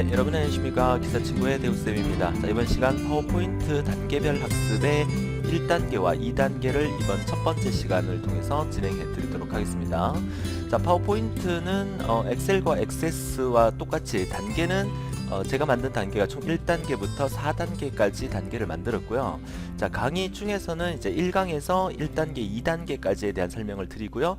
네, 여러분 안녕하십니까. 기사친구의 대우쌤입니다. 자, 이번 시간 파워포인트 단계별 학습의 1단계와 2단계를 이번 첫 번째 시간을 통해서 진행해 드리도록 하겠습니다. 자, 파워포인트는 엑셀과 액세스와 똑같이 단계는 제가 만든 단계가 총 1단계부터 4단계까지 단계를 만들었고요. 자, 강의 중에서는 이제 1강에서 1단계, 2단계까지에 대한 설명을 드리고요.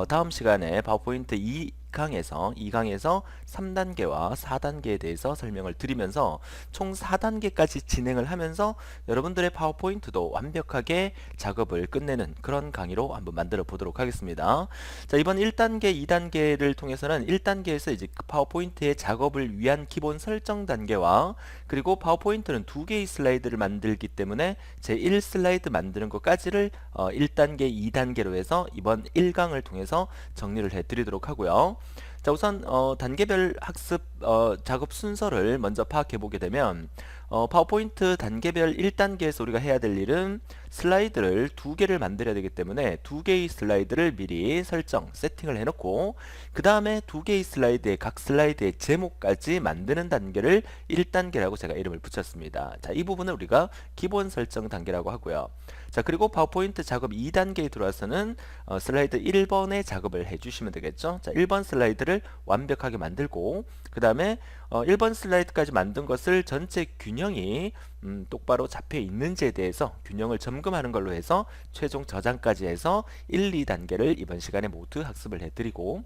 다음 시간에 파워포인트 2강에서 3단계와 4단계에 대해서 설명을 드리면서 총 4단계까지 진행을 하면서 여러분들의 파워포인트도 완벽하게 작업을 끝내는 그런 강의로 한번 만들어 보도록 하겠습니다. 자, 이번 1단계, 2단계를 통해서는 1단계에서 이제 파워포인트의 작업을 위한 기본 설정 단계와 그리고 파워포인트는 두 개의 슬라이드를 만들기 때문에 제 1슬라이드 만드는 것까지를 1단계, 2단계로 해서 이번 1강을 통해서 정리를 해 드리도록 하고요. 자, 우선 단계별 학습 작업 순서를 먼저 파악해 보게 되면 파워포인트 단계별 1단계에서 우리가 해야 될 일은 슬라이드를 두 개를 만들어야 되기 때문에 두 개의 슬라이드를 미리 설정, 세팅을 해놓고 그 다음에 두 개의 슬라이드의 각 슬라이드의 제목까지 만드는 단계를 1단계라고 제가 이름을 붙였습니다. 자, 이 부분을 우리가 기본 설정 단계라고 하고요. 자, 그리고 파워포인트 작업 2단계에 들어와서는 슬라이드 1번의 작업을 해주시면 되겠죠. 자, 1번 슬라이드를 완벽하게 만들고 그 다음에 1번 슬라이드까지 만든 것을 전체 균형이 똑바로 잡혀 있는지에 대해서 균형을 점검하는 걸로 해서 최종 저장까지 해서 1, 2단계를 이번 시간에 모두 학습을 해드리고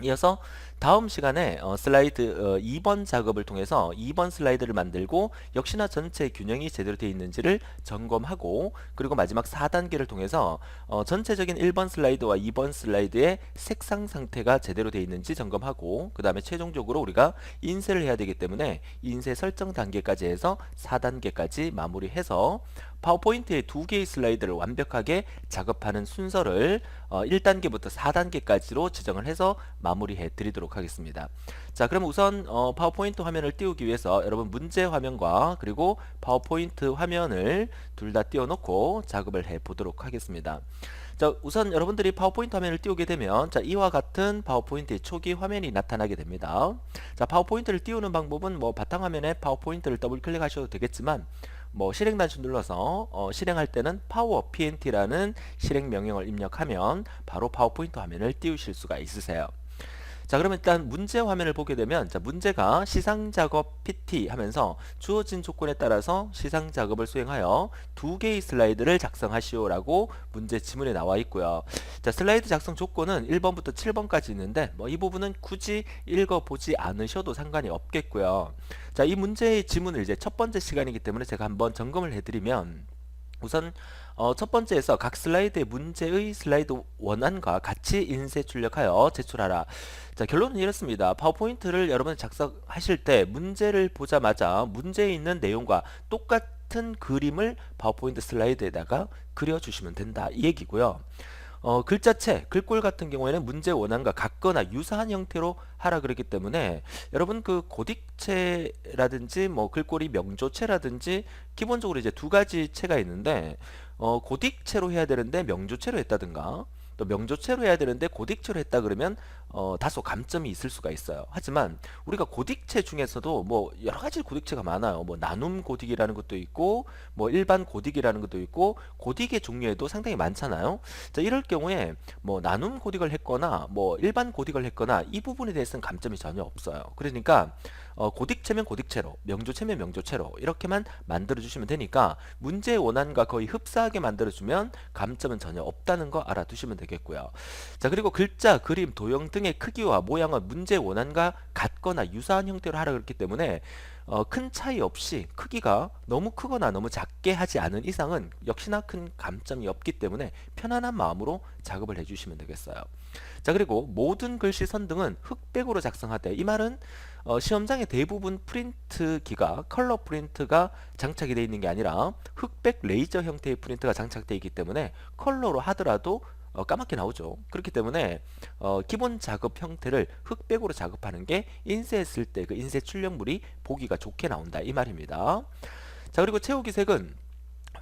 이어서 다음 시간에 슬라이드 2번 작업을 통해서 2번 슬라이드를 만들고 역시나 전체 균형이 제대로 되어 있는지를 점검하고 그리고 마지막 4단계를 통해서 전체적인 1번 슬라이드와 2번 슬라이드의 색상 상태가 제대로 되어 있는지 점검하고 그 다음에 최종적으로 우리가 인쇄를 해야 되기 때문에 인쇄 설정 단계까지 해서 4단계까지 마무리해서 파워포인트의 두 개의 슬라이드를 완벽하게 작업하는 순서를 1단계부터 4단계까지로 지정을 해서 마무리해 드리도록 하겠습니다. 자, 그럼 우선 파워포인트 화면을 띄우기 위해서 여러분 문제 화면과 그리고 파워포인트 화면을 둘 다 띄워놓고 작업을 해 보도록 하겠습니다. 자, 우선 여러분들이 파워포인트 화면을 띄우게 되면 자, 이와 같은 파워포인트의 초기 화면이 나타나게 됩니다. 자, 파워포인트를 띄우는 방법은 뭐 바탕화면에 파워포인트를 더블 클릭하셔도 되겠지만 뭐 실행 단추 눌러서 실행할 때는 파워 pnt라는 실행 명령을 입력하면 바로 파워포인트 화면을 띄우실 수가 있으세요. 자, 그러면 일단 문제 화면을 보게 되면 자, 문제가 시상작업 PT 하면서 주어진 조건에 따라서 시상작업을 수행하여 두 개의 슬라이드를 작성하시오 라고 문제 지문에 나와 있고요. 자, 슬라이드 작성 조건은 1번부터 7번까지 있는데 뭐 이 부분은 굳이 읽어보지 않으셔도 상관이 없겠고요. 자, 이 문제의 지문을 이제 첫 번째 시간이기 때문에 제가 한번 점검을 해드리면 우선 첫 번째에서 각 슬라이드의 문제의 슬라이드 원안과 같이 인쇄 출력하여 제출하라. 자, 결론은 이렇습니다. 파워포인트를 여러분 작성하실 때 문제를 보자마자 문제에 있는 내용과 똑같은 그림을 파워포인트 슬라이드에다가 그려주시면 된다 이 얘기고요. 글자체, 글꼴 같은 경우에는 문제 원안과 같거나 유사한 형태로 하라 그랬기 때문에 여러분 그 고딕체라든지 뭐 글꼴이 명조체라든지 기본적으로 이제 두 가지 체가 있는데 고딕체로 해야 되는데 명조체로 했다든가 또 명조체로 해야 되는데 고딕체로 했다 그러면 다소 감점이 있을 수가 있어요. 하지만 우리가 고딕체 중에서도 뭐 여러 가지 고딕체가 많아요. 뭐 나눔 고딕이라는 것도 있고 뭐 일반 고딕이라는 것도 있고 고딕의 종류에도 상당히 많잖아요. 자, 이럴 경우에 뭐 나눔 고딕을 했거나 뭐 일반 고딕을 했거나 이 부분에 대해서는 감점이 전혀 없어요. 그러니까 고딕체면 고딕체로, 명조체면 명조체로 이렇게만 만들어 주시면 되니까 문제의 원안과 거의 흡사하게 만들어 주면 감점은 전혀 없다는 거 알아두시면 되겠고요. 자, 그리고 글자, 그림, 도형 등의 크기와 모양은 문제의 원안과 같거나 유사한 형태로 하라 그랬기 때문에 큰 차이 없이 크기가 너무 크거나 너무 작게 하지 않은 이상은 역시나 큰 감점이 없기 때문에 편안한 마음으로 작업을 해주시면 되겠어요. 자, 그리고 모든 글씨 선등은 흑백으로 작성하되 이 말은 시험장의 대부분 프린트기가 컬러 프린트가 장착이 되어 있는 게 아니라 흑백 레이저 형태의 프린트가 장착되어 있기 때문에 컬러로 하더라도 까맣게 나오죠. 그렇기 때문에 기본 작업 형태를 흑백으로 작업하는 게 인쇄했을 때 그 인쇄 출력물이 보기가 좋게 나온다 이 말입니다. 자, 그리고 채우기 색은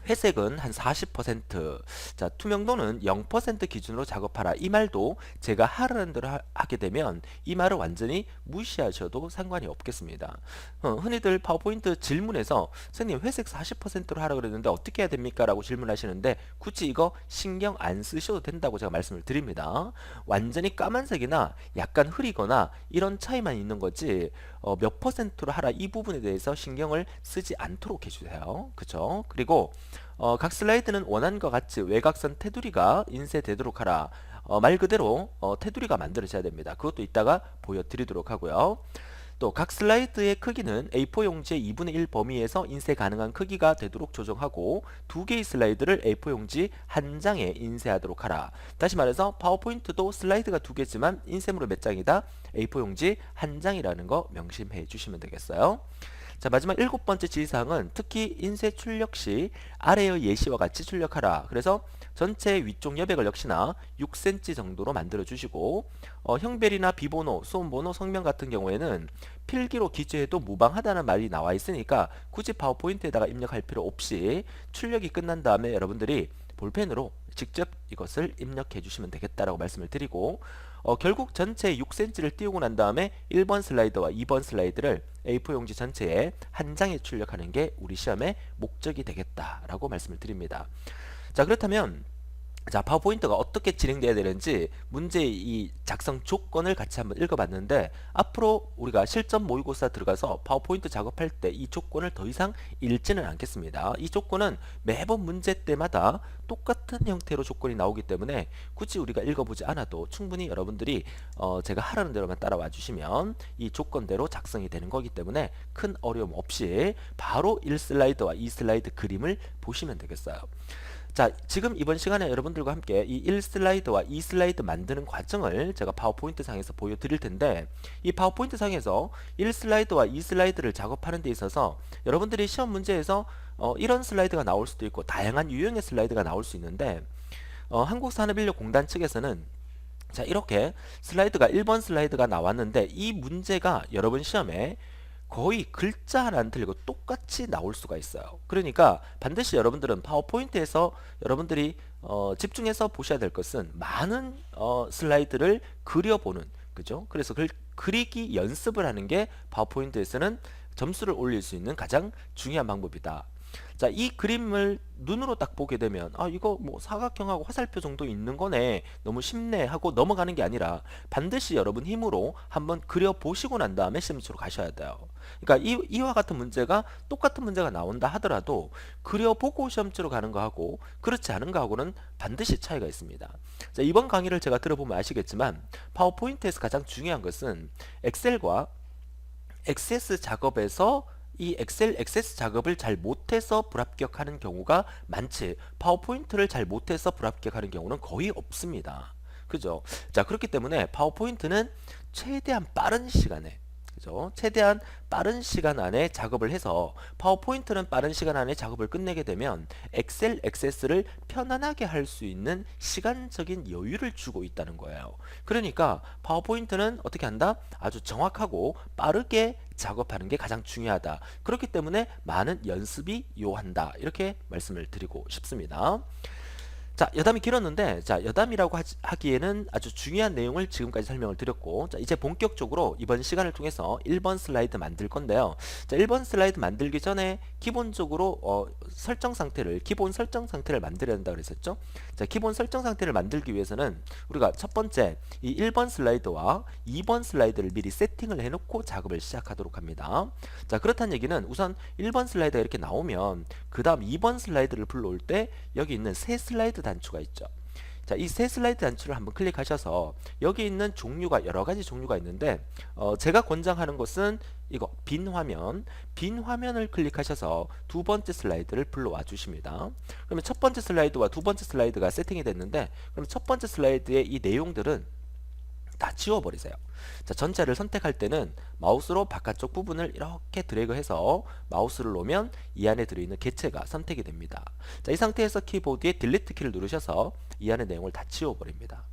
회색은 한 40%, 자, 투명도는 0% 기준으로 작업하라. 이 말도 제가 하라는 대로 하게 되면 이 말을 완전히 무시하셔도 상관이 없겠습니다. 흔히들 파워포인트 질문에서 선생님 회색 40%로 하라 그랬는데 어떻게 해야 됩니까? 라고 질문하시는데 굳이 이거 신경 안 쓰셔도 된다고 제가 말씀을 드립니다. 완전히 까만색이나 약간 흐리거나 이런 차이만 있는 거지 몇 퍼센트로 하라 이 부분에 대해서 신경을 쓰지 않도록 해주세요. 그쵸? 그리고 각 슬라이드는 원안과 같이 외곽선 테두리가 인쇄되도록 하라. 말 그대로 테두리가 만들어져야 됩니다. 그것도 이따가 보여드리도록 하고요. 또 각 슬라이드의 크기는 A4 용지의 2분의 1 범위에서 인쇄 가능한 크기가 되도록 조정하고 두 개의 슬라이드를 A4 용지 한 장에 인쇄하도록 하라. 다시 말해서 파워포인트도 슬라이드가 두 개지만 인쇄물은 몇 장이다? A4 용지 한 장이라는 거 명심해 주시면 되겠어요. 자, 마지막 7번째 지시사항은 특히 인쇄 출력 시 아래의 예시와 같이 출력하라. 그래서 전체 위쪽 여백을 역시나 6cm 정도로 만들어 주시고 형별이나 비번호, 수험번호, 성명 같은 경우에는 필기로 기재해도 무방하다는 말이 나와 있으니까 굳이 파워포인트에다가 입력할 필요 없이 출력이 끝난 다음에 여러분들이 볼펜으로 직접 이것을 입력해 주시면 되겠다라고 말씀을 드리고 결국 전체 6cm를 띄우고 난 다음에 1번 슬라이드와 2번 슬라이드를 A4 용지 전체에 한 장에 출력하는 게 우리 시험의 목적이 되겠다라고 말씀을 드립니다. 자, 그렇다면 자, 파워포인트가 어떻게 진행돼야 되는지 문제의 이 작성 조건을 같이 한번 읽어봤는데 앞으로 우리가 실전 모의고사 들어가서 파워포인트 작업할 때 이 조건을 더 이상 읽지는 않겠습니다. 이 조건은 매번 문제 때마다 똑같은 형태로 조건이 나오기 때문에 굳이 우리가 읽어보지 않아도 충분히 여러분들이 제가 하라는 대로만 따라와 주시면 이 조건대로 작성이 되는 거기 때문에 큰 어려움 없이 바로 1슬라이드와 2슬라이드 그림을 보시면 되겠어요. 자, 지금 이번 시간에 여러분들과 함께 이 1슬라이드와 2슬라이드 만드는 과정을 제가 파워포인트 상에서 보여드릴 텐데 이 파워포인트 상에서 1슬라이드와 2슬라이드를 작업하는 데 있어서 여러분들이 시험 문제에서 이런 슬라이드가 나올 수도 있고 다양한 유형의 슬라이드가 나올 수 있는데 한국산업인력공단 측에서는 자, 이렇게 슬라이드가 1번 슬라이드가 나왔는데 이 문제가 여러분 시험에 거의 글자 하나 안 틀리고 똑같이 나올 수가 있어요. 그러니까 반드시 여러분들은 파워포인트에서 여러분들이 집중해서 보셔야 될 것은 많은 슬라이드를 그려보는, 그죠? 그래서 그리기 연습을 하는 게 파워포인트에서는 점수를 올릴 수 있는 가장 중요한 방법이다. 자, 이 그림을 눈으로 딱 보게 되면 이거 뭐 사각형하고 화살표 정도 있는 거네, 너무 쉽네 하고 넘어가는 게 아니라 반드시 여러분 힘으로 한번 그려 보시고 난 다음에 시험지로 가셔야 돼요. 그러니까 이와 같은 문제가 똑같은 문제가 나온다 하더라도 그려보고 시험지로 가는 거하고 그렇지 않은 거하고는 반드시 차이가 있습니다. 자, 이번 강의를 제가 들어보면 아시겠지만 파워포인트에서 가장 중요한 것은 엑셀과 액세스 작업에서 이 엑셀 액세스 작업을 잘 못해서 불합격하는 경우가 많지 파워포인트를 잘 못해서 불합격하는 경우는 거의 없습니다. 그죠? 자, 그렇기 때문에 파워포인트는 최대한 빠른 시간에, 그죠? 최대한 빠른 시간 안에 작업을 해서 파워포인트는 빠른 시간 안에 작업을 끝내게 되면 엑셀 액세스를 편안하게 할 수 있는 시간적인 여유를 주고 있다는 거예요. 그러니까 파워포인트는 어떻게 한다? 아주 정확하고 빠르게 작업하는 게 가장 중요하다. 그렇기 때문에 많은 연습이 요한다. 이렇게 말씀을 드리고 싶습니다. 자, 여담이 길었는데, 자, 여담이라고 하기에는 아주 중요한 내용을 지금까지 설명을 드렸고, 자, 이제 본격적으로 이번 시간을 통해서 1번 슬라이드 만들 건데요. 자, 1번 슬라이드 만들기 전에 기본적으로 기본 설정 상태를 만들어야 된다 그랬었죠. 자, 기본 설정 상태를 만들기 위해서는 우리가 첫 번째 이 1번 슬라이드와 2번 슬라이드를 미리 세팅을 해놓고 작업을 시작하도록 합니다. 자, 그렇다는 얘기는 우선 1번 슬라이드가 이렇게 나오면 그 다음 2번 슬라이드를 불러올 때 여기 있는 새 슬라이드 단추가 있죠. 자, 이 새 슬라이드 단추를 한번 클릭하셔서 여기 있는 종류가 여러 가지 종류가 있는데 제가 권장하는 것은 이거 빈 화면을 클릭하셔서 두 번째 슬라이드를 불러와 주십니다. 그러면 첫 번째 슬라이드와 두 번째 슬라이드가 세팅이 됐는데 그럼 첫 번째 슬라이드의 이 내용들은 다 지워버리세요. 자, 전체를 선택할 때는 마우스로 바깥쪽 부분을 이렇게 드래그해서 마우스를 놓으면 이 안에 들어있는 객체가 선택이 됩니다. 자, 이 상태에서 키보드에 딜리트 키를 누르셔서 이 안의 내용을 다 지워버립니다.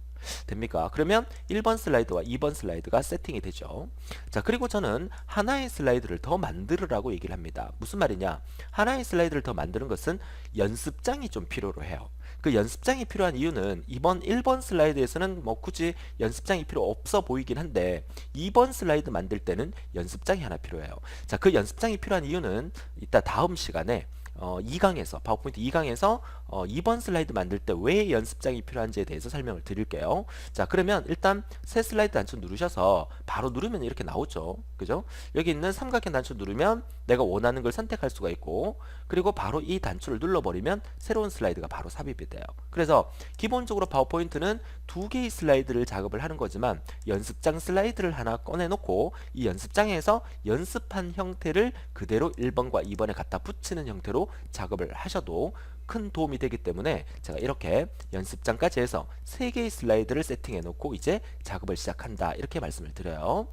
됩니까? 그러면 1번 슬라이드와 2번 슬라이드가 세팅이 되죠. 자, 그리고 저는 하나의 슬라이드를 더 만들으라고 얘기를 합니다. 무슨 말이냐? 하나의 슬라이드를 더 만드는 것은 연습장이 좀 필요로 해요. 그 연습장이 필요한 이유는 이번 1번 슬라이드에서는 뭐 굳이 연습장이 필요 없어 보이긴 한데 2번 슬라이드 만들 때는 연습장이 하나 필요해요. 자, 그 연습장이 필요한 이유는 이따 다음 시간에 2강에서 파워포인트 2강에서 2번 슬라이드 만들 때 왜 연습장이 필요한지에 대해서 설명을 드릴게요. 자, 그러면 일단 새 슬라이드 단추 누르셔서 바로 누르면 이렇게 나오죠. 그죠? 여기 있는 삼각형 단추 누르면 내가 원하는 걸 선택할 수가 있고, 그리고 바로 이 단추를 눌러버리면 새로운 슬라이드가 바로 삽입이 돼요. 그래서 기본적으로 파워포인트는 두 개의 슬라이드를 작업을 하는 거지만 연습장 슬라이드를 하나 꺼내놓고 이 연습장에서 연습한 형태를 그대로 1번과 2번에 갖다 붙이는 형태로 작업을 하셔도 큰 도움이 되기 때문에 제가 이렇게 연습장까지 해서 3개의 슬라이드를 세팅해 놓고 이제 작업을 시작한다, 이렇게 말씀을 드려요.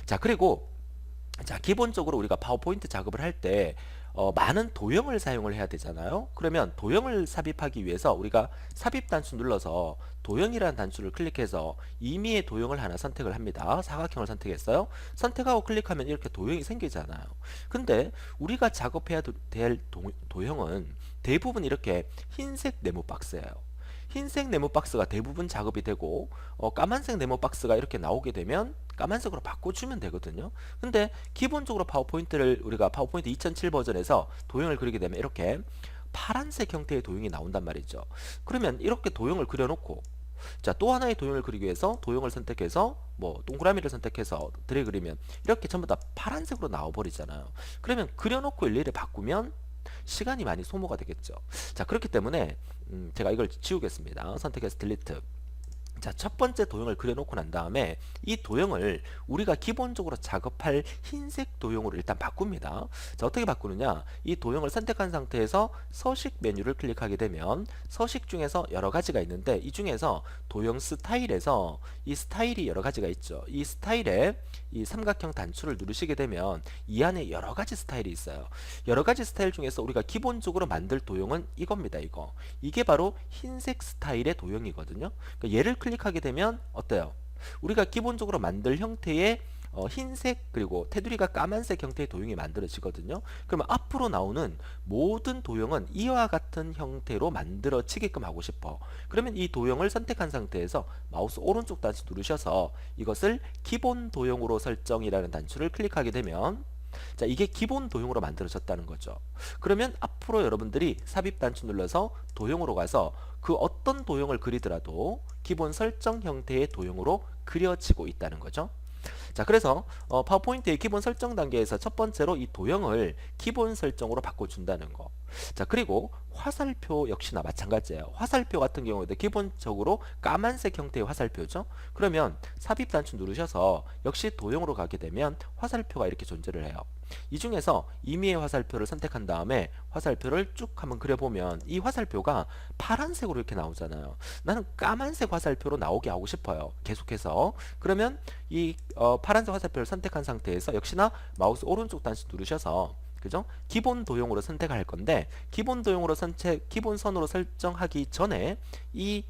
자, 그리고 자, 기본적으로 우리가 파워포인트 작업을 할 때 많은 도형을 사용을 해야 되잖아요. 그러면 도형을 삽입하기 위해서 우리가 삽입 단추 눌러서 도형이라는 단추를 클릭해서 임의의 도형을 하나 선택을 합니다. 사각형을 선택했어요. 선택하고 클릭하면 이렇게 도형이 생기잖아요. 근데 우리가 작업해야 될 도형은 대부분 이렇게 흰색 네모 박스예요. 흰색 네모 박스가 대부분 작업이 되고 까만색 네모 박스가 이렇게 나오게 되면 까만색으로 바꿔주면 되거든요. 근데 기본적으로 파워포인트를 우리가 파워포인트 2007 버전에서 도형을 그리게 되면 이렇게 파란색 형태의 도형이 나온단 말이죠. 그러면 이렇게 도형을 그려놓고 자, 또 하나의 도형을 그리기 위해서 도형을 선택해서 뭐 동그라미를 선택해서 드래그 그리면 이렇게 전부 다 파란색으로 나와버리잖아요. 그러면 그려놓고 일일이 바꾸면 시간이 많이 소모가 되겠죠. 자, 그렇기 때문에 제가 이걸 지우겠습니다. 선택해서 딜리트. 자, 첫 번째 도형을 그려놓고 난 다음에 이 도형을 우리가 기본적으로 작업할 흰색 도형으로 일단 바꿉니다. 자, 어떻게 바꾸느냐? 이 도형을 선택한 상태에서 서식 메뉴를 클릭하게 되면 서식 중에서 여러 가지가 있는데 이 중에서 도형 스타일에서 이 스타일이 여러 가지가 있죠. 이 스타일에 이 삼각형 단추를 누르시게 되면 이 안에 여러 가지 스타일이 있어요. 여러 가지 스타일 중에서 우리가 기본적으로 만들 도형은 이겁니다. 이게 바로 흰색 스타일의 도형이거든요. 그러니까 얘를 클릭하게 되면 어때요? 우리가 기본적으로 만들 형태의 흰색 그리고 테두리가 까만색 형태의 도형이 만들어지거든요. 그러면 앞으로 나오는 모든 도형은 이와 같은 형태로 만들어지게끔 하고 싶어. 그러면 이 도형을 선택한 상태에서 마우스 오른쪽 단추 누르셔서 이것을 기본 도형으로 설정이라는 단추를 클릭하게 되면 자, 이게 기본 도형으로 만들어졌다는 거죠. 그러면 앞으로 여러분들이 삽입 단추 눌러서 도형으로 가서 그 어떤 도형을 그리더라도 기본 설정 형태의 도형으로 그려지고 있다는 거죠. 자, 그래서 파워포인트의 기본 설정 단계에서 첫 번째로 이 도형을 기본 설정으로 바꿔준다는 거. 자, 그리고 화살표 역시나 마찬가지예요. 화살표 같은 경우에도 기본적으로 까만색 형태의 화살표죠. 그러면 삽입 단추 누르셔서 역시 도형으로 가게 되면 화살표가 이렇게 존재를 해요. 이 중에서 임의의 화살표를 선택한 다음에 화살표를 쭉 한번 그려보면 이 화살표가 파란색으로 이렇게 나오잖아요. 나는 까만색 화살표로 나오게 하고 싶어요. 계속해서. 그러면 이 파란색 화살표를 선택한 상태에서 역시나 마우스 오른쪽 단추 누르셔서 그죠? 기본 도형으로 선택할 건데 기본 도형으로 기본 선으로 설정하기 전에 이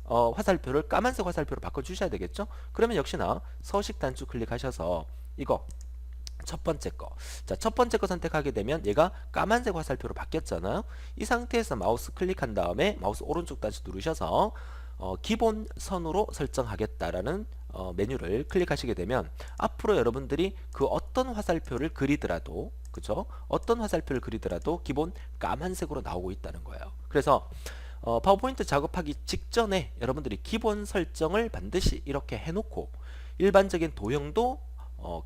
화살표를 까만색 화살표로 바꿔 주셔야 되겠죠? 그러면 역시나 서식 단추 클릭하셔서 이거 첫 번째 거. 자, 첫 번째 거 선택하게 되면 얘가 까만색 화살표로 바뀌었잖아요. 이 상태에서 마우스 클릭한 다음에 마우스 오른쪽 단추 누르셔서 기본 선으로 설정하겠다라는 메뉴를 클릭하시게 되면 앞으로 여러분들이 그 어떤 화살표를 그리더라도 그죠? 어떤 화살표를 그리더라도 기본 까만색으로 나오고 있다는 거예요. 그래서 파워포인트 작업하기 직전에 여러분들이 기본 설정을 반드시 이렇게 해놓고 일반적인 도형도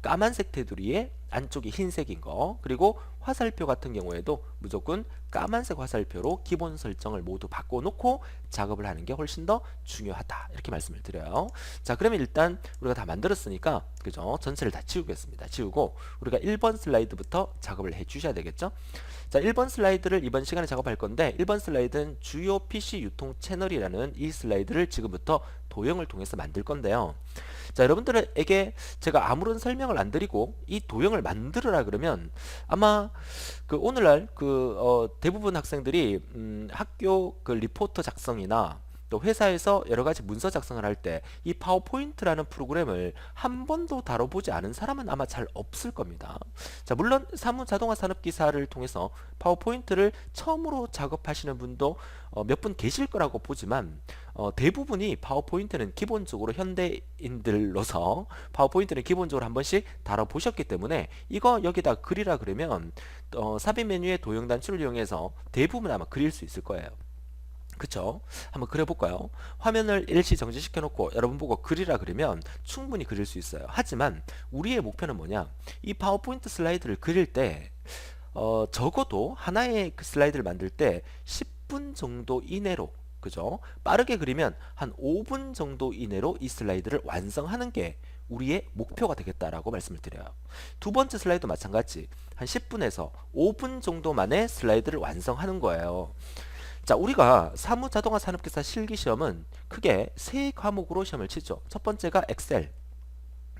까만색 테두리에 안쪽이 흰색인 거, 그리고 화살표 같은 경우에도 무조건 까만색 화살표로 기본 설정을 모두 바꿔놓고 작업을 하는 게 훨씬 더 중요하다, 이렇게 말씀을 드려요. 자, 그러면 일단 우리가 다 만들었으니까 그죠? 전체를 다 지우겠습니다. 지우고 우리가 1번 슬라이드부터 작업을 해 주셔야 되겠죠? 자, 1번 슬라이드를 이번 시간에 작업할 건데 1번 슬라이드는 주요 PC 유통 채널이라는 이 슬라이드를 지금부터 도형을 통해서 만들 건데요. 자, 여러분들에게 제가 아무런 설명을 안 드리고 이 도형을 만들어라 그러면 아마 그 오늘날 대부분 학생들이 학교 그 리포터 작성이나 또 회사에서 여러 가지 문서 작성을 할 때 이 파워포인트라는 프로그램을 한 번도 다뤄보지 않은 사람은 아마 잘 없을 겁니다. 자, 물론 사무 자동화 산업 기사를 통해서 파워포인트를 처음으로 작업하시는 분도 몇 분 계실 거라고 보지만 대부분이 파워포인트는 기본적으로 현대인들로서 파워포인트는 기본적으로 한 번씩 다뤄보셨기 때문에 이거 여기다 그리라 그러면 삽입 메뉴의 도형 단추를 이용해서 대부분 아마 그릴 수 있을 거예요. 그쵸? 한번 그려볼까요? 화면을 일시 정지시켜 놓고 여러분 보고 그리라 그러면 충분히 그릴 수 있어요. 하지만 우리의 목표는 뭐냐? 이 파워포인트 슬라이드를 그릴 때 적어도 하나의 그 슬라이드를 만들 때 10분 정도 이내로, 그죠? 빠르게 그리면 한 5분 정도 이내로 이 슬라이드를 완성하는 게 우리의 목표가 되겠다라고 말씀을 드려요. 두 번째 슬라이드 마찬가지 한 10분에서 5분 정도 만에 슬라이드를 완성하는 거예요. 자, 우리가 사무자동화 산업기사 실기시험은 크게 세 과목으로 시험을 치죠. 첫 번째가 엑셀,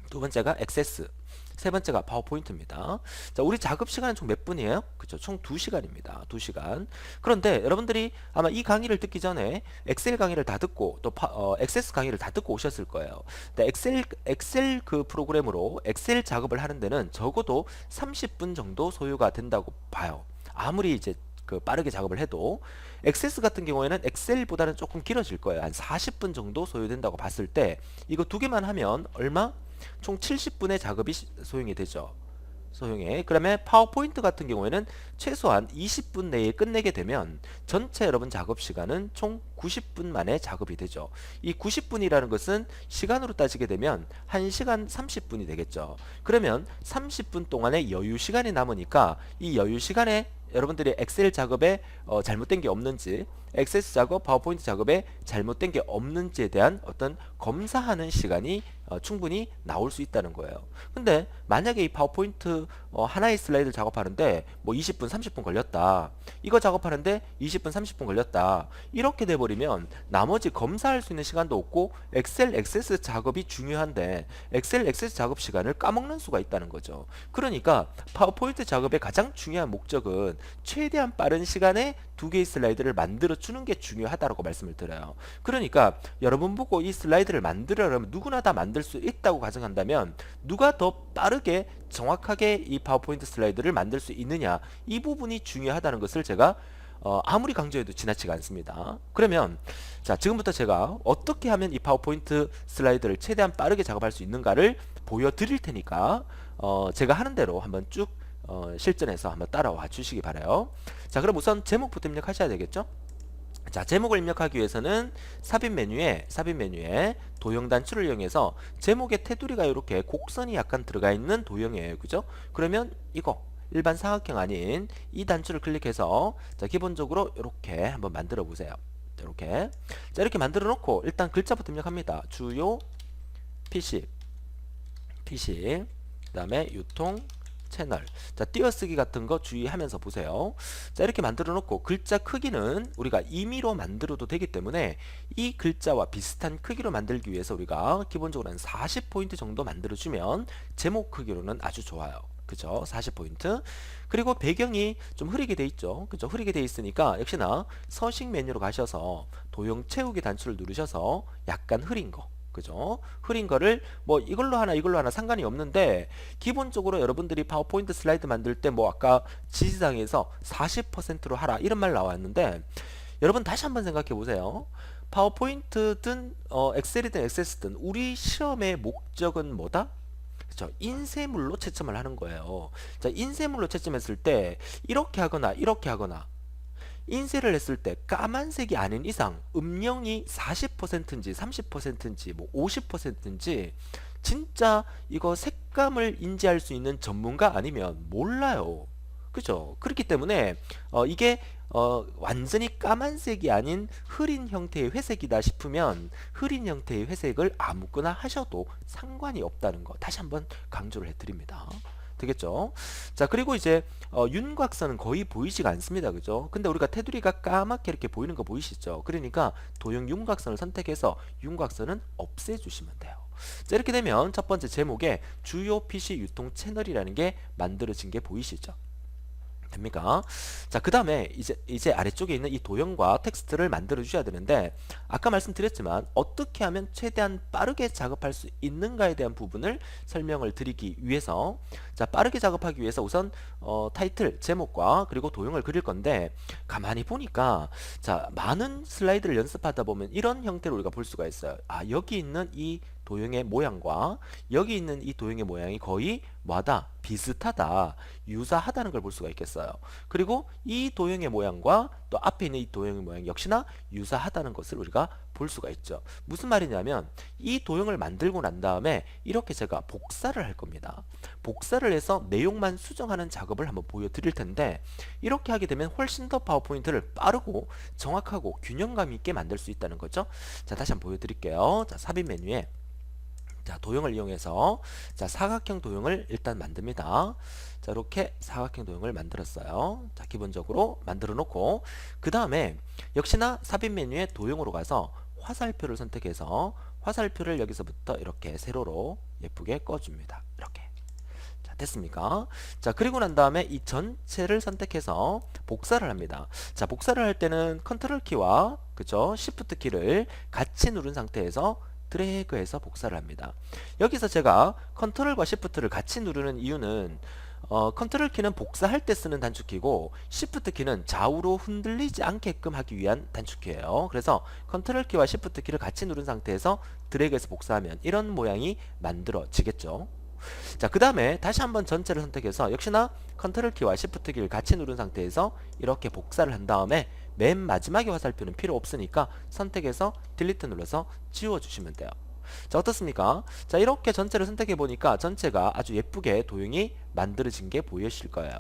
두 번째가 액세스, 세 번째가 파워포인트입니다. 자, 우리 작업 시간은 총 몇 분이에요? 그쵸? 총 2시간입니다. 2시간. 그런데 여러분들이 아마 이 강의를 듣기 전에 엑셀 강의를 다 듣고 또 액세스 강의를 다 듣고 오셨을 거예요. 근데 엑셀 그 프로그램으로 엑셀 작업을 하는 데는 적어도 30분 정도 소요가 된다고 봐요. 아무리 이제 그 빠르게 작업을 해도 액세스 같은 경우에는 엑셀보다는 조금 길어질 거예요. 한 40분 정도 소요된다고 봤을 때 이거 두 개만 하면 얼마? 총 70분의 작업이 소용이 되죠. 소용에. 그러면 파워포인트 같은 경우에는 최소한 20분 내에 끝내게 되면 전체 여러분 작업 시간은 총 90분 만에 작업이 되죠. 이 90분이라는 것은 시간으로 따지게 되면 1시간 30분이 되겠죠. 그러면 30분 동안의 여유 시간이 남으니까 이 여유 시간에 여러분들이 엑셀 작업에 잘못된 게 없는지, 액세스 작업, 파워포인트 작업에 잘못된 게 없는지에 대한 어떤 검사하는 시간이 충분히 나올 수 있다는 거예요. 근데 만약에 이 파워포인트 하나의 슬라이드를 작업하는데 뭐 20분, 30분 걸렸다. 이거 작업하는데 20분, 30분 걸렸다. 이렇게 돼버리면 나머지 검사할 수 있는 시간도 없고 엑셀, 액세스 작업이 중요한데 엑셀, 액세스 작업 시간을 까먹는 수가 있다는 거죠. 그러니까 파워포인트 작업의 가장 중요한 목적은 최대한 빠른 시간에 두 개의 슬라이드를 만들어 주는 게 중요하다고 말씀을 드려요. 그러니까 여러분 보고 이 슬라이드를 만들어라면 누구나 다 만들 수 있다고 가정한다면 누가 더 빠르게 정확하게 이 파워포인트 슬라이드를 만들 수 있느냐, 이 부분이 중요하다는 것을 제가 아무리 강조해도 지나치지 않습니다. 그러면 자, 지금부터 제가 어떻게 하면 이 파워포인트 슬라이드를 최대한 빠르게 작업할 수 있는가를 보여드릴 테니까 제가 하는 대로 한번 쭉 실전에서 한번 따라와 주시기 바라요. 자, 그럼 우선 제목부터 입력하셔야 되겠죠? 자, 제목을 입력하기 위해서는 삽입 메뉴에 도형 단추를 이용해서 제목의 테두리가 이렇게 곡선이 약간 들어가 있는 도형이에요. 그죠? 그러면 이거 일반 사각형 아닌 이 단추를 클릭해서 자, 기본적으로 이렇게 한번 만들어 보세요. 이렇게. 자, 이렇게 만들어 놓고 일단 글자부터 입력합니다. 주요 PC 그다음에 유통 채널. 자, 띄어쓰기 같은 거 주의하면서 보세요. 자, 이렇게 만들어 놓고 글자 크기는 우리가 임의로 만들어도 되기 때문에 이 글자와 비슷한 크기로 만들기 위해서 우리가 기본적으로 한 40포인트 정도 만들어 주면 제목 크기로는 아주 좋아요. 그죠? 40포인트. 그리고 배경이 좀 흐리게 돼 있죠. 그죠? 흐리게 돼 있으니까 역시나 서식 메뉴로 가셔서 도형 채우기 단추를 누르셔서 약간 흐린 거, 그죠? 흐린 거를 뭐 이걸로 하나 상관이 없는데 기본적으로 여러분들이 파워포인트 슬라이드 만들 때 뭐 아까 지시사항에서 40%로 하라 이런 말 나왔는데 여러분 다시 한번 생각해 보세요. 파워포인트든 엑셀이든 액세스든 우리 시험의 목적은 뭐다? 그렇죠? 인쇄물로 채점을 하는 거예요. 자, 인쇄물로 채점했을 때 이렇게 하거나 이렇게 하거나 인쇄를 했을 때 까만색이 아닌 이상 음영이 40%인지 30%인지 뭐 50%인지 진짜 이거 색감을 인지할 수 있는 전문가 아니면 몰라요. 그죠? 그렇기 때문에 이게 완전히 까만색이 아닌 흐린 형태의 회색이다 싶으면 흐린 형태의 회색을 아무거나 하셔도 상관이 없다는 거 다시 한번 강조를 해드립니다. 되겠죠? 자, 그리고 이제 윤곽선은 거의 보이지가 않습니다. 그죠? 근데 우리가 테두리가 까맣게 이렇게 보이는 거 보이시죠? 그러니까 도형 윤곽선을 선택해서 윤곽선은 없애주시면 돼요. 자, 이렇게 되면 첫 번째 제목에 주요 PC 유통 채널이라는 게 만들어진 게 보이시죠? 됩니까? 자, 그 다음에 이제 아래쪽에 있는 이 도형과 텍스트를 만들어 주셔야 되는데, 아까 말씀드렸지만 어떻게 하면 최대한 빠르게 작업할 수 있는가에 대한 부분을 설명을 드리기 위해서, 자, 빠르게 작업하기 위해서 우선 타이틀, 제목과 그리고 도형을 그릴 건데, 가만히 보니까 자, 많은 슬라이드를 연습하다 보면 이런 형태로 우리가 볼 수가 있어요. 아, 여기 있는 이 도형의 모양과 여기 있는 이 도형의 모양이 거의 뭐하다? 비슷하다, 유사하다는 걸 볼 수가 있겠어요. 그리고 이 도형의 모양과 또 앞에 있는 이 도형의 모양 역시나 유사하다는 것을 우리가 볼 수가 있죠. 무슨 말이냐면 이 도형을 만들고 난 다음에 이렇게 제가 복사를 할 겁니다. 복사를 해서 내용만 수정하는 작업을 한번 보여드릴 텐데, 이렇게 하게 되면 훨씬 더 파워포인트를 빠르고 정확하고 균형감 있게 만들 수 있다는 거죠. 자, 다시 한번 보여드릴게요. 자, 삽입 메뉴에 자, 도형을 이용해서 자, 사각형 도형을 일단 만듭니다. 자, 이렇게 사각형 도형을 만들었어요. 자, 기본적으로 만들어 놓고, 그 다음에 역시나 삽입 메뉴에 도형으로 가서 화살표를 선택해서 화살표를 여기서부터 이렇게 세로로 예쁘게 꺼줍니다. 이렇게. 자, 됐습니까? 자, 그리고 난 다음에 이 전체를 선택해서 복사를 합니다. 자, 복사를 할 때는 컨트롤 키와 그죠? 시프트 키를 같이 누른 상태에서 드래그해서 복사를 합니다. 여기서 제가 컨트롤과 시프트를 같이 누르는 이유는 컨트롤 키는 복사할 때 쓰는 단축키고 시프트 키는 좌우로 흔들리지 않게끔 하기 위한 단축키예요. 그래서 컨트롤 키와 시프트 키를 같이 누른 상태에서 드래그해서 복사하면 이런 모양이 만들어지겠죠. 자, 그 다음에 다시 한번 전체를 선택해서 역시나 컨트롤 키와 시프트 키를 같이 누른 상태에서 이렇게 복사를 한 다음에 맨 마지막에 화살표는 필요 없으니까 선택해서 딜리트 눌러서 지워주시면 돼요. 자, 어떻습니까? 자, 이렇게 전체를 선택해 보니까 전체가 아주 예쁘게 도형이 만들어진 게 보이실 거예요.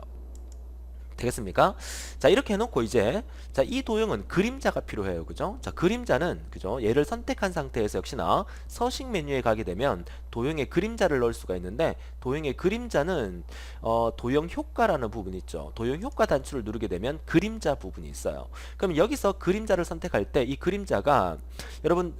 되겠습니까? 자, 이렇게 해놓고 이제 자, 이 도형은 그림자가 필요해요. 그죠? 자, 그림자는 그죠? 얘를 선택한 상태에서 역시나 서식 메뉴에 가게 되면 도형에 그림자를 넣을 수가 있는데, 도형의 그림자는 도형 효과라는 부분이 있죠. 도형 효과 단추를 누르게 되면 그림자 부분이 있어요. 그럼 여기서 그림자를 선택할 때 이 그림자가 여러분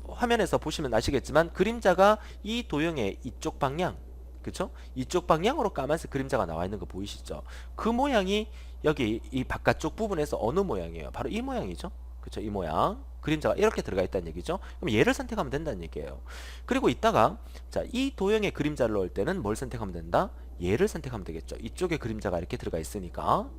화면에서 보시면 아시겠지만 그림자가 이 도형의 이쪽 방향, 그쵸? 이쪽 방향으로 까만색 그림자가 나와 있는 거 보이시죠? 그 모양이 여기 이 바깥쪽 부분에서 어느 모양이에요? 바로 이 모양이죠? 그쵸? 이 모양. 그림자가 이렇게 들어가 있다는 얘기죠? 그럼 얘를 선택하면 된다는 얘기예요. 그리고 이따가 자, 이 도형의 그림자를 넣을 때는 뭘 선택하면 된다? 얘를 선택하면 되겠죠. 이쪽에 그림자가 이렇게 들어가 있으니까.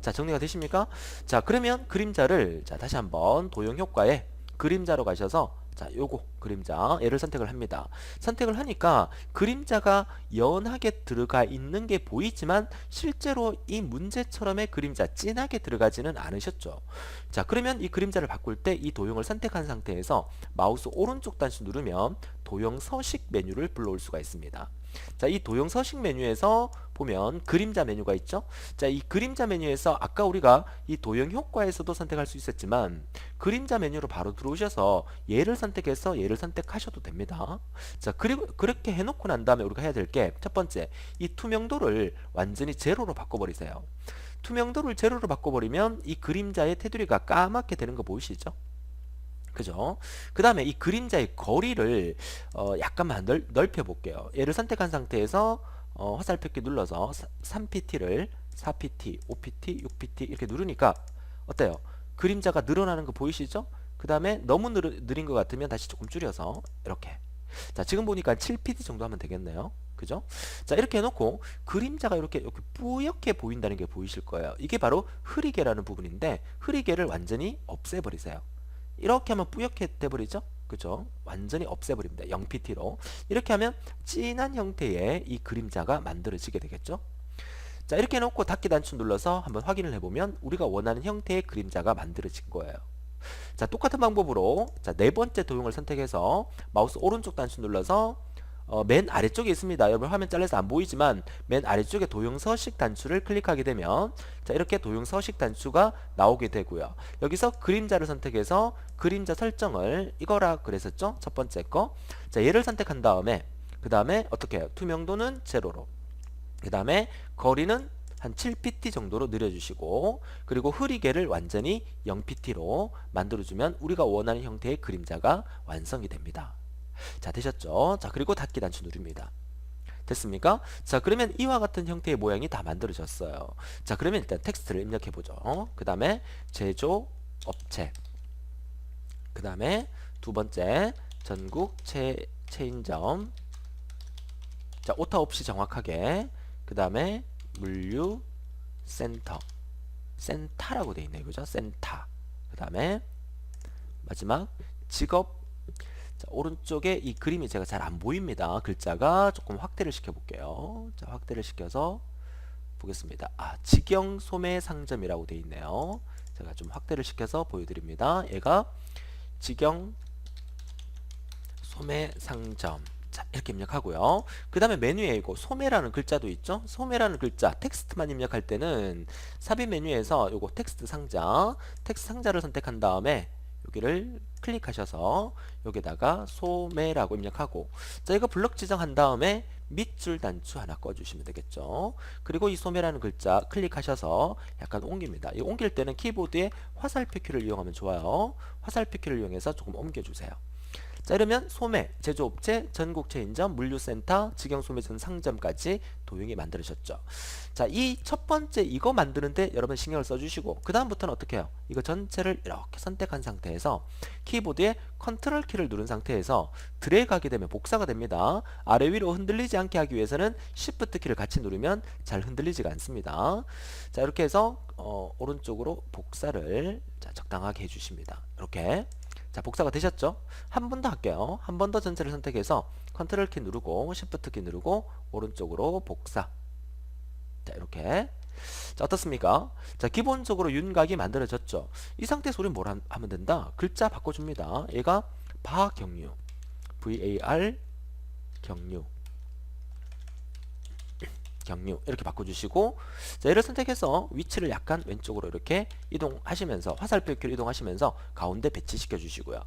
자, 정리가 되십니까? 자, 그러면 그림자를 자, 다시 한번 도형 효과에 그림자로 가셔서 자, 요거 그림자 얘를 선택을 합니다. 선택을 하니까 그림자가 연하게 들어가 있는 게 보이지만 실제로 이 문제처럼의 그림자 진하게 들어가지는 않으셨죠. 자, 그러면 이 그림자를 바꿀 때 이 도형을 선택한 상태에서 마우스 오른쪽 단추 누르면 도형 서식 메뉴를 불러올 수가 있습니다. 자, 이 도형 서식 메뉴에서 보면 그림자 메뉴가 있죠. 자, 이 그림자 메뉴에서 아까 우리가 이 도형 효과에서도 선택할 수 있었지만 그림자 메뉴로 바로 들어오셔서 얘를 선택해서 얘를 선택하셔도 됩니다. 자, 그리고 그렇게 해놓고 난 다음에 우리가 해야 될 게 첫 번째, 이 투명도를 완전히 제로로 바꿔버리세요. 투명도를 제로로 바꿔버리면 이 그림자의 테두리가 까맣게 되는 거 보이시죠? 그죠? 그 다음에 이 그림자의 거리를 약간만 넓혀 볼게요. 얘를 선택한 상태에서 화살표키 눌러서 3pt를 4pt, 5pt, 6pt 이렇게 누르니까 어때요? 그림자가 늘어나는 거 보이시죠? 그 다음에 너무 느린 것 같으면 다시 조금 줄여서 이렇게. 자, 지금 보니까 7pt 정도 하면 되겠네요. 그죠? 자, 이렇게 해놓고 그림자가 이렇게 뿌옇게 보인다는 게 보이실 거예요. 이게 바로 흐리개라는 부분인데 흐리개를 완전히 없애버리세요. 이렇게 하면 뿌옇게 돼버리죠? 그죠? 완전히 없애버립니다. 0pt로. 이렇게 하면 진한 형태의 이 그림자가 만들어지게 되겠죠? 자, 이렇게 해놓고 닫기 단추 눌러서 한번 확인을 해보면 우리가 원하는 형태의 그림자가 만들어진 거예요. 자, 똑같은 방법으로 자, 네 번째 도형을 선택해서 마우스 오른쪽 단추 눌러서 맨 아래쪽에 있습니다. 여러분 화면 잘려서 안 보이지만 맨 아래쪽에 도형 서식 단추를 클릭하게 되면 자, 이렇게 도형 서식 단추가 나오게 되고요. 여기서 그림자를 선택해서 그림자 설정을 이거라 그랬었죠? 첫 번째 거. 자, 얘를 선택한 다음에 그 다음에 어떻게 해요? 투명도는 제로로, 그 다음에 거리는 한 7pt 정도로 늘려주시고, 그리고 흐리개를 완전히 0pt로 만들어주면 우리가 원하는 형태의 그림자가 완성이 됩니다. 자, 되셨죠? 자, 그리고 닫기 단추 누릅니다. 됐습니까? 자, 그러면 이와 같은 형태의 모양이 다 만들어졌어요. 자, 그러면 일단 텍스트를 입력해 보죠. 그 다음에 제조업체, 그 다음에 두 번째 전국 체인점, 자, 오타 없이 정확하게, 그 다음에 물류센터, 센터라고 돼 있네요. 그죠? 센터. 그 다음에 마지막 직업. 자, 오른쪽에 이 그림이 제가 잘 안 보입니다. 글자가 조금 확대를 시켜 볼게요. 자, 확대를 시켜서 보겠습니다. 아, 직영 소매 상점이라고 돼 있네요. 제가 좀 확대를 시켜서 보여드립니다. 얘가 직영 소매 상점. 자, 이렇게 입력하고요. 그 다음에 메뉴에 이거 소매라는 글자도 있죠. 소매라는 글자 텍스트만 입력할 때는 삽입 메뉴에서 요거 텍스트 상자를 선택한 다음에 여기를 클릭하셔서 여기다가 소매라고 입력하고, 자, 이거 블럭 지정한 다음에 밑줄 단추 하나 꺼주시면 되겠죠. 그리고 이 소매라는 글자 클릭하셔서 약간 옮깁니다. 이 옮길 때는 키보드에 화살표 키를 이용하면 좋아요. 화살표 키를 이용해서 조금 옮겨주세요. 자, 이러면 소매, 제조업체, 전국 체인점, 물류센터, 직영소매점 상점까지 도형이 만들어졌죠. 자, 이 첫 번째 이거 만드는데 여러분 신경을 써주시고, 그 다음부터는 어떻게 해요? 이거 전체를 이렇게 선택한 상태에서 키보드에 컨트롤 키를 누른 상태에서 드래그 하게 되면 복사가 됩니다. 아래 위로 흔들리지 않게 하기 위해서는 Shift 키를 같이 누르면 잘 흔들리지가 않습니다. 자, 이렇게 해서 오른쪽으로 복사를 자, 적당하게 해주십니다. 이렇게. 자, 복사가 되셨죠? 한 번 더 할게요. 한 번 더 전체를 선택해서 컨트롤 키 누르고 시프트 키 누르고 오른쪽으로 복사. 자, 이렇게. 자, 어떻습니까? 자, 기본적으로 윤곽이 만들어졌죠. 이 상태에서 우리는 뭘 하면 된다? 글자 바꿔줍니다. 얘가 바경유, VAR 경유, 경유 이렇게 바꿔주시고, 자, 얘를 선택해서 위치를 약간 왼쪽으로 이렇게 이동하시면서 화살표 키로 이동하시면서 가운데 배치시켜 주시고요.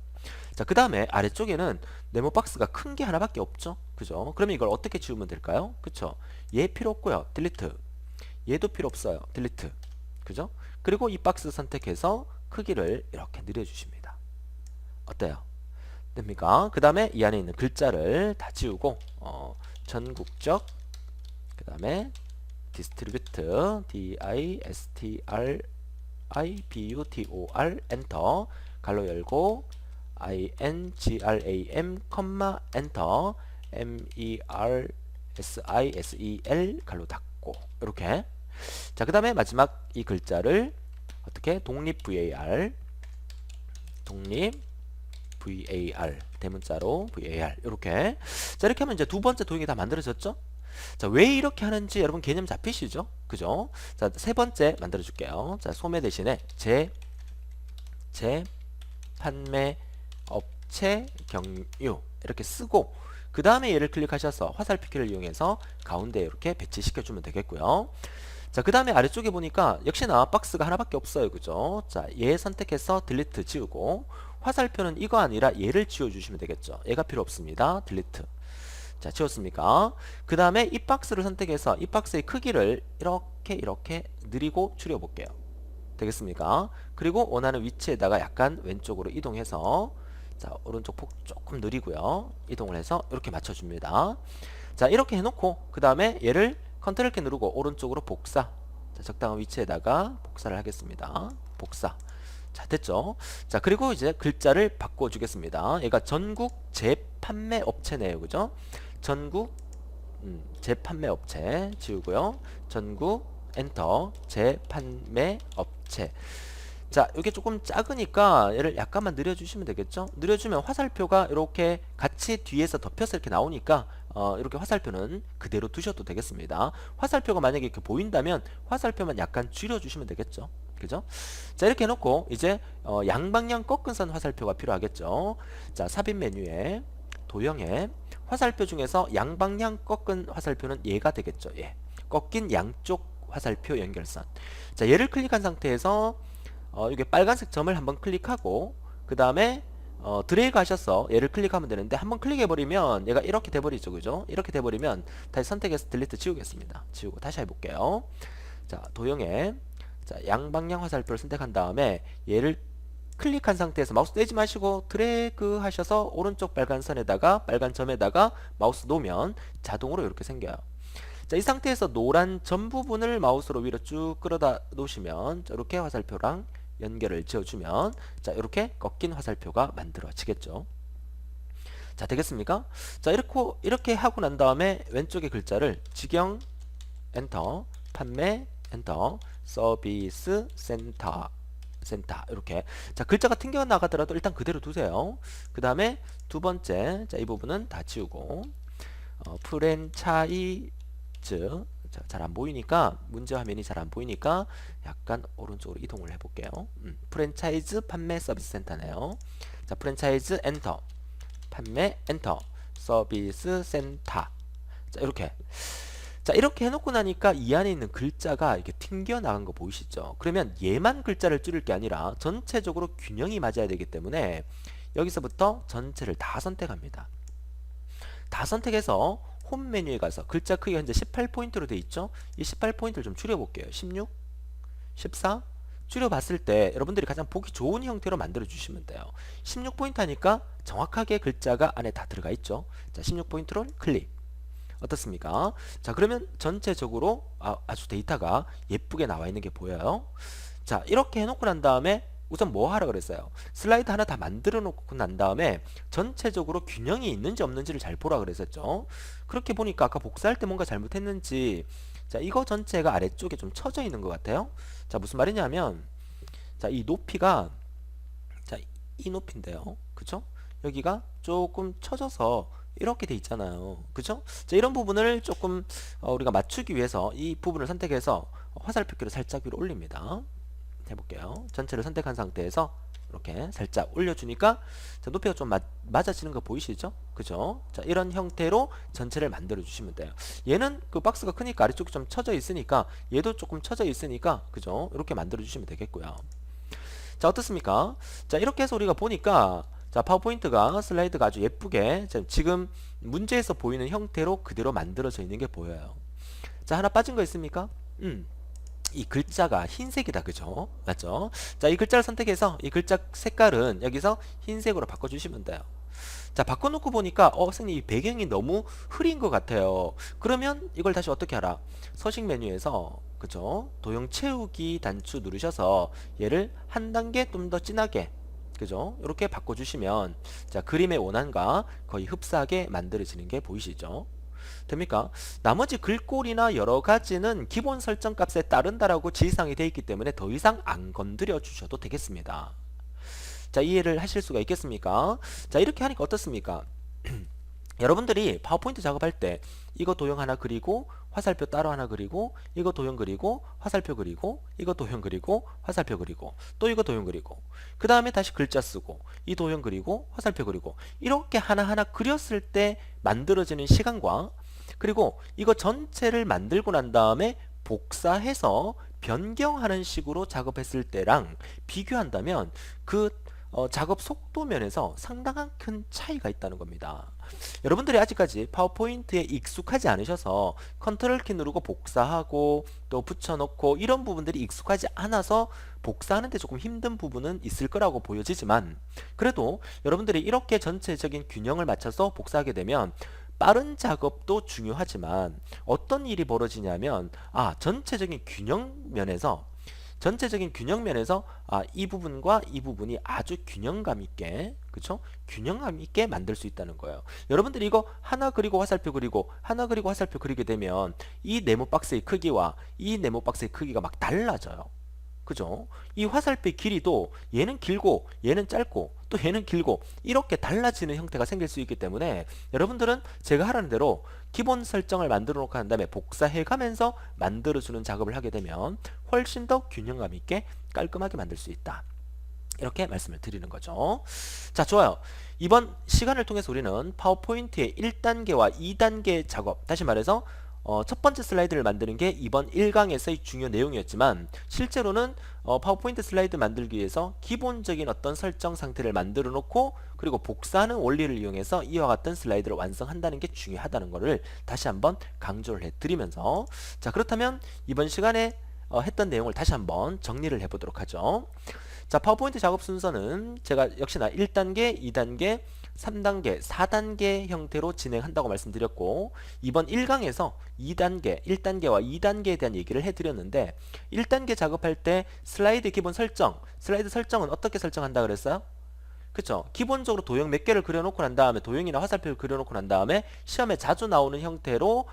자, 그 다음에 아래쪽에는 네모 박스가 큰 게 하나밖에 없죠. 그죠? 그러면 이걸 어떻게 지우면 될까요? 그쵸? 얘 필요 없고요. 딜리트. 얘도 필요 없어요. 딜리트. 그죠? 그리고 이 박스 선택해서 크기를 이렇게 늘려주십니다. 어때요? 됩니까? 그 다음에 이 안에 있는 글자를 다 지우고 전국적, 그 다음에 디스트리뷰트, DISTRIBUTOR 엔터, 갈로 열고 INGRAM 컴마 엔터, MERSISEL 갈로 닫고, 이렇게. 자, 그 다음에 마지막 이 글자를 어떻게 독립 VAR, 독립 VAR, 대문자로 VAR, 이렇게. 자, 이렇게 하면 이제 두 번째 도형이 다 만들어졌죠. 자, 왜 이렇게 하는지 여러분 개념 잡히시죠? 그죠? 자, 세 번째 만들어 줄게요. 자, 소매 대신에 판매 업체 경유 이렇게 쓰고, 그 다음에 얘를 클릭하셔서 화살표 키를 이용해서 가운데 이렇게 배치시켜 주면 되겠고요. 자, 그 다음에 아래쪽에 보니까 역시나 박스가 하나밖에 없어요. 그죠? 자, 얘 선택해서 딜리트 지우고, 화살표는 이거 아니라 얘를 지워주시면 되겠죠. 얘가 필요 없습니다. 딜리트. 자, 지웠습니까? 그 다음에 이 박스를 선택해서 이 박스의 크기를 이렇게 느리고 줄여볼게요. 되겠습니까? 그리고 원하는 위치에다가 약간 왼쪽으로 이동해서, 자, 오른쪽 폭 조금 느리고요. 이동을 해서 이렇게 맞춰줍니다. 자, 이렇게 해놓고 그 다음에 얘를 컨트롤 키 누르고 오른쪽으로 복사. 자, 적당한 위치에다가 복사를 하겠습니다. 복사. 자, 됐죠? 자, 그리고 이제 글자를 바꿔주겠습니다. 얘가 전국 재판매 업체네요. 그죠? 전국 재판매 업체 지우고요. 전국 엔터 재판매 업체. 자, 이게 조금 작으니까 얘를 약간만 늘려주시면 되겠죠? 늘려주면 화살표가 이렇게 같이 뒤에서 덮여서 이렇게 나오니까 이렇게 화살표는 그대로 두셔도 되겠습니다. 화살표가 만약에 이렇게 보인다면 화살표만 약간 줄여주시면 되겠죠? 그죠? 자, 이렇게 해놓고 이제 양방향 꺾은 선 화살표가 필요하겠죠? 자, 삽입 메뉴에 도형에 화살표 중에서 양방향 꺾은 화살표는 얘가 되겠죠? 예. 꺾인 양쪽 화살표 연결선. 자, 얘를 클릭한 상태에서 이게 빨간색 점을 한번 클릭하고, 그 다음에 드래그 하셔서 얘를 클릭하면 되는데, 한번 클릭해버리면 얘가 이렇게 돼버리죠. 그죠? 이렇게 돼버리면 다시 선택해서 딜리트 지우겠습니다. 지우고 다시 해볼게요. 자, 도형에 자, 양방향 화살표를 선택한 다음에 얘를 클릭한 상태에서 마우스 떼지 마시고 드래그 하셔서 오른쪽 빨간 선에다가 빨간 점에다가 마우스 놓으면 자동으로 이렇게 생겨요. 자, 이 상태에서 노란 점 부분을 마우스로 위로 쭉 끌어다 놓으시면 이렇게 화살표랑 연결을 지어주면 자, 이렇게 꺾인 화살표가 만들어지겠죠. 자, 되겠습니까? 자, 이렇게 하고 난 다음에 왼쪽의 글자를 직영 엔터, 판매 엔터, 서비스 센터 이렇게. 자, 글자가 튕겨 나가더라도 일단 그대로 두세요. 그 다음에 두 번째, 자, 이 부분은 다 지우고 프랜차이즈, 잘 안 보이니까, 문제 화면이 잘 안 보이니까 약간 오른쪽으로 이동을 해볼게요. 프랜차이즈 판매 서비스 센터네요. 자, 프랜차이즈 엔터, 판매 엔터, 서비스 센터. 자, 이렇게. 자, 이렇게 해놓고 나니까 이 안에 있는 글자가 이렇게 튕겨 나간 거 보이시죠? 그러면 얘만 글자를 줄일 게 아니라 전체적으로 균형이 맞아야 되기 때문에 여기서부터 전체를 다 선택합니다. 다 선택해서 홈 메뉴에 가서 글자 크기가 현재 18포인트로 되어 있죠? 이 18포인트를 좀 줄여볼게요. 16, 14 줄여봤을 때 여러분들이 가장 보기 좋은 형태로 만들어 주시면 돼요. 16포인트 하니까 정확하게 글자가 안에 다 들어가 있죠. 자, 16포인트로 클릭. 어떻습니까? 자, 그러면 전체적으로 아주 데이터가 예쁘게 나와 있는 게 보여요. 자, 이렇게 해놓고 난 다음에 우선 뭐 하라 그랬어요? 슬라이드 하나 다 만들어 놓고 난 다음에 전체적으로 균형이 있는지 없는지를 잘 보라 그랬었죠. 그렇게 보니까 아까 복사할 때 뭔가 잘못했는지, 자, 이거 전체가 아래쪽에 좀 처져 있는 것 같아요. 자, 무슨 말이냐면, 자, 이 높이가, 자, 이 높이인데요. 그쵸? 여기가 조금 처져서 이렇게 돼 있잖아요. 그죠? 자, 이런 부분을 조금 우리가 맞추기 위해서 이 부분을 선택해서 화살표기를 살짝 위로 올립니다. 해볼게요. 전체를 선택한 상태에서 이렇게 살짝 올려주니까 자, 높이가 좀 맞아지는 거 보이시죠? 그죠? 자, 이런 형태로 전체를 만들어 주시면 돼요. 얘는 그 박스가 크니까 아래쪽이 좀 처져 있으니까 얘도 조금 처져 있으니까 그죠? 이렇게 만들어 주시면 되겠고요. 자, 어떻습니까? 자, 이렇게 해서 우리가 보니까 자, 파워포인트가 슬라이드가 아주 예쁘게 지금 문제에서 보이는 형태로 그대로 만들어져 있는 게 보여요. 자, 하나 빠진 거 있습니까? 이 글자가 흰색이다. 그죠? 맞죠? 자, 이 글자를 선택해서 이 글자 색깔은 여기서 흰색으로 바꿔주시면 돼요. 자, 바꿔놓고 보니까 선생님 이 배경이 너무 흐린 것 같아요. 그러면 이걸 다시 어떻게 하라? 서식 메뉴에서 그죠? 도형 채우기 단추 누르셔서 얘를 한 단계 좀 더 진하게 그죠? 이렇게 바꿔주시면 자, 그림의 원안과 거의 흡사하게 만들어지는 게 보이시죠? 됩니까? 나머지 글꼴이나 여러 가지는 기본 설정 값에 따른다라고 지시사항이 되어 있기 때문에 더 이상 안 건드려 주셔도 되겠습니다. 자, 이해를 하실 수가 있겠습니까? 자, 이렇게 하니까 어떻습니까? 여러분들이 파워포인트 작업할 때 이거 도형 하나 그리고 화살표 따로 하나 그리고 이거 도형 그리고 화살표 그리고 이거 도형 그리고 화살표 그리고 또 이거 도형 그리고 그 다음에 다시 글자 쓰고 이 도형 그리고 화살표 그리고 이렇게 하나하나 그렸을 때 만들어지는 시간과 그리고 이거 전체를 만들고 난 다음에 복사해서 변경하는 식으로 작업했을 때랑 비교한다면 그 작업 속도 면에서 상당한 큰 차이가 있다는 겁니다. 여러분들이 아직까지 파워포인트에 익숙하지 않으셔서 컨트롤 키 누르고 복사하고 또 붙여놓고 이런 부분들이 익숙하지 않아서 복사하는데 조금 힘든 부분은 있을 거라고 보여지지만 그래도 여러분들이 이렇게 전체적인 균형을 맞춰서 복사하게 되면 빠른 작업도 중요하지만 어떤 일이 벌어지냐면 전체적인 균형 면에서 이 부분과 이 부분이 아주 균형감 있게 그쵸? 균형감 있게 만들 수 있다는 거예요. 여러분들이 이거 하나 그리고 화살표 그리고 하나 그리고 화살표 그리게 되면 이 네모 박스의 크기와 이 네모 박스의 크기가 막 달라져요. 그죠? 이 화살표의 길이도 얘는 길고 얘는 짧고 또 얘는 길고 이렇게 달라지는 형태가 생길 수 있기 때문에 여러분들은 제가 하라는 대로 기본 설정을 만들어 놓고 한 다음에 복사해 가면서 만들어주는 작업을 하게 되면 훨씬 더 균형감 있게 깔끔하게 만들 수 있다. 이렇게 말씀을 드리는 거죠. 자, 좋아요. 이번 시간을 통해서 우리는 파워포인트의 1단계와 2단계 작업, 다시 말해서 첫 번째 슬라이드를 만드는 게 이번 1강에서의 중요 내용이었지만 실제로는 파워포인트 슬라이드 만들기 위해서 기본적인 어떤 설정 상태를 만들어 놓고 그리고 복사하는 원리를 이용해서 이와 같은 슬라이드를 완성한다는 게 중요하다는 것을 다시 한번 강조를 해드리면서 자, 그렇다면 이번 시간에 했던 내용을 다시 한번 정리를 해보도록 하죠. 자, 파워포인트 작업 순서는 제가 역시나 1단계, 2단계, 3단계, 4단계 형태로 진행한다고 말씀드렸고, 이번 1강에서 2단계, 1단계와 2단계에 대한 얘기를 해드렸는데, 1단계 작업할 때 슬라이드 기본 설정, 슬라이드 설정은 어떻게 설정한다 그랬어요? 그쵸? 기본적으로 도형 몇 개를 그려놓고 난 다음에, 도형이나 화살표를 그려놓고 난 다음에 시험에 자주 나오는 형태로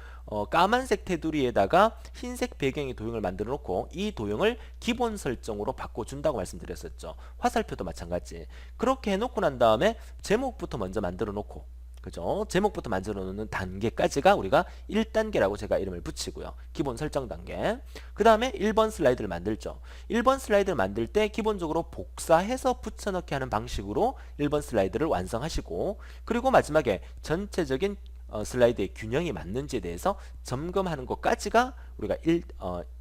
까만색 테두리에다가 흰색 배경의 도형을 만들어 놓고 이 도형을 기본 설정으로 바꿔준다고 말씀드렸었죠. 화살표도 마찬가지. 그렇게 해놓고 난 다음에 제목부터 먼저 만들어 놓고, 그죠? 제목부터 만들어 놓는 단계까지가 우리가 1단계라고 제가 이름을 붙이고요. 기본 설정 단계. 그 다음에 1번 슬라이드를 만들죠. 1번 슬라이드를 만들 때 기본적으로 복사해서 붙여넣기 하는 방식으로 1번 슬라이드를 완성하시고, 그리고 마지막에 전체적인 슬라이드의 균형이 맞는지에 대해서 점검하는 것까지가 우리가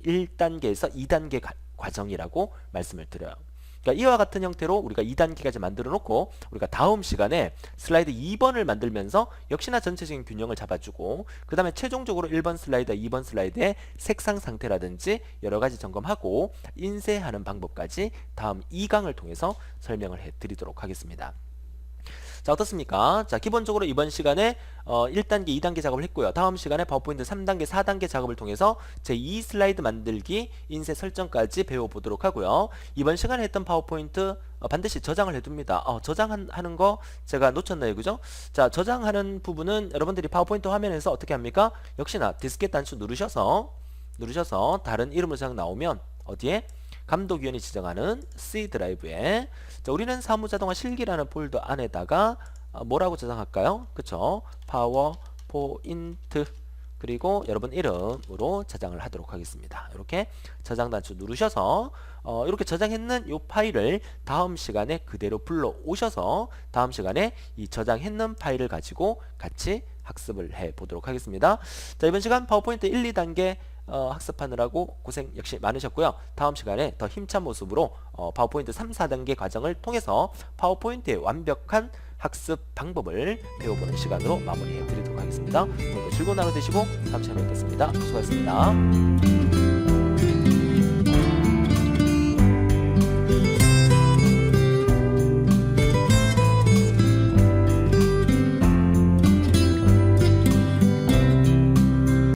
1단계에서 2단계 과정이라고 말씀을 드려요. 그러니까 이와 같은 형태로 우리가 2단계까지 만들어 놓고, 우리가 다음 시간에 슬라이드 2번을 만들면서 역시나 전체적인 균형을 잡아주고, 그 다음에 최종적으로 1번 슬라이드, 2번 슬라이드의 색상 상태라든지 여러가지 점검하고 인쇄하는 방법까지 다음 2강을 통해서 설명을 해드리도록 하겠습니다. 자, 어떻습니까? 자, 기본적으로 이번 시간에 1단계, 2단계 작업을 했고요. 다음 시간에 파워포인트 3단계, 4단계 작업을 통해서 제2 슬라이드 만들기, 인쇄 설정까지 배워보도록 하고요. 이번 시간에 했던 파워포인트 반드시 저장을 해둡니다. 저장하는 거 제가 놓쳤나요? 그죠? 자, 저장하는 부분은 여러분들이 파워포인트 화면에서 어떻게 합니까? 역시나 디스켓 단추 누르셔서 다른 이름으로 저장 나오면 어디에? 감독위원이 지정하는 C 드라이브에, 자, 우리는 사무자동화 실기라는 폴더 안에다가 뭐라고 저장할까요? 그쵸? 파워포인트, 그리고 여러분 이름으로 저장을 하도록 하겠습니다. 이렇게 저장 단추 누르셔서 이렇게 저장했는 이 파일을 다음 시간에 그대로 불러 오셔서 다음 시간에 이 저장했는 파일을 가지고 같이 학습을 해 보도록 하겠습니다. 자, 이번 시간 파워포인트 1, 2단계 학습하느라고 고생 역시 많으셨고요. 다음 시간에 더 힘찬 모습으로 파워포인트 3, 4단계 과정을 통해서 파워포인트의 완벽한 학습 방법을 배워보는 시간으로 마무리해 드리도록 하겠습니다. 오늘도 즐거운 하루 되시고 다음 시간에 뵙겠습니다. 수고하셨습니다.